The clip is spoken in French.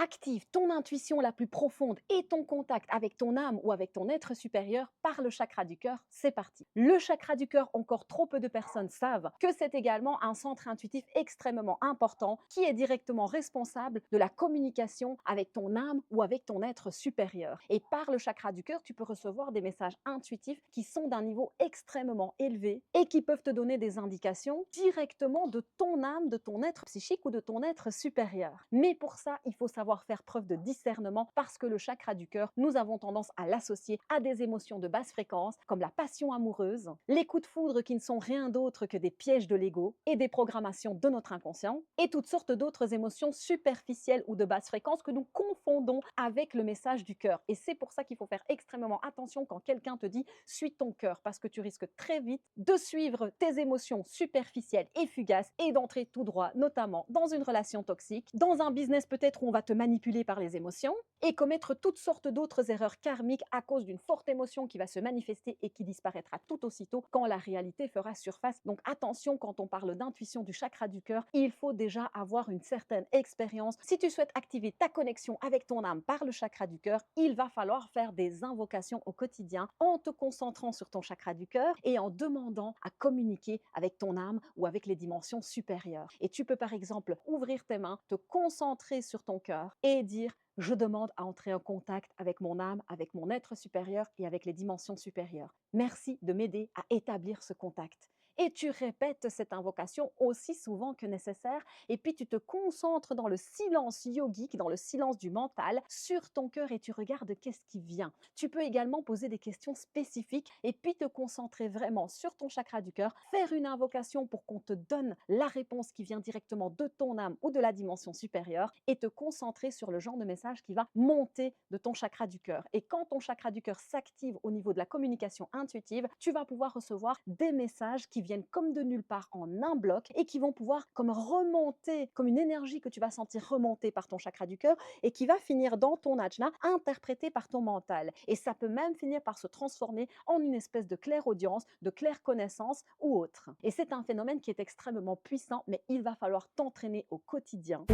Active ton intuition la plus profonde et ton contact avec ton âme ou avec ton être supérieur par le chakra du cœur. C'est parti. Le chakra du cœur, encore trop peu de personnes savent que c'est également un centre intuitif extrêmement important qui est directement responsable de la communication avec ton âme ou avec ton être supérieur. Et par le chakra du cœur, tu peux recevoir des messages intuitifs qui sont d'un niveau extrêmement élevé et qui peuvent te donner des indications directement de ton âme, de ton être psychique ou de ton être supérieur. Mais pour ça, il faut savoir faire preuve de discernement parce que le chakra du cœur, nous avons tendance à l'associer à des émotions de basse fréquence comme la passion amoureuse, les coups de foudre qui ne sont rien d'autre que des pièges de l'ego et des programmations de notre inconscient et toutes sortes d'autres émotions superficielles ou de basse fréquence que nous confondons avec le message du cœur. Et c'est pour ça qu'il faut faire extrêmement attention quand quelqu'un te dit « suis ton cœur » parce que tu risques très vite de suivre tes émotions superficielles et fugaces et d'entrer tout droit, notamment dans une relation toxique, dans un business peut-être où on va te manipuler par les émotions et commettre toutes sortes d'autres erreurs karmiques à cause d'une forte émotion qui va se manifester et qui disparaîtra tout aussitôt quand la réalité fera surface. Donc attention, quand on parle d'intuition du chakra du cœur, il faut déjà avoir une certaine expérience. Si tu souhaites activer ta connexion avec ton âme par le chakra du cœur, il va falloir faire des invocations au quotidien en te concentrant sur ton chakra du cœur et en demandant à communiquer avec ton âme ou avec les dimensions supérieures. Et tu peux par exemple ouvrir tes mains, te concentrer sur ton cœur et dire je demande à entrer en contact avec mon âme, avec mon être supérieur et avec les dimensions supérieures. Merci de m'aider à établir ce contact. Et tu répètes cette invocation aussi souvent que nécessaire et puis tu te concentres dans le silence yogique, dans le silence du mental, sur ton cœur et tu regardes qu'est-ce qui vient. Tu peux également poser des questions spécifiques et puis te concentrer vraiment sur ton chakra du cœur, faire une invocation pour qu'on te donne la réponse qui vient directement de ton âme ou de la dimension supérieure et te concentrer sur le genre de message qui va monter de ton chakra du cœur. Et quand ton chakra du cœur s'active au niveau de la communication intuitive, tu vas pouvoir recevoir des messages qui viennent comme de nulle part en un bloc et qui vont pouvoir comme remonter, comme une énergie que tu vas sentir remonter par ton chakra du cœur et qui va finir dans ton ajna, interprété par ton mental. Et ça peut même finir par se transformer en une espèce de clairaudience, de claire connaissance ou autre. Et c'est un phénomène qui est extrêmement puissant, mais il va falloir t'entraîner au quotidien.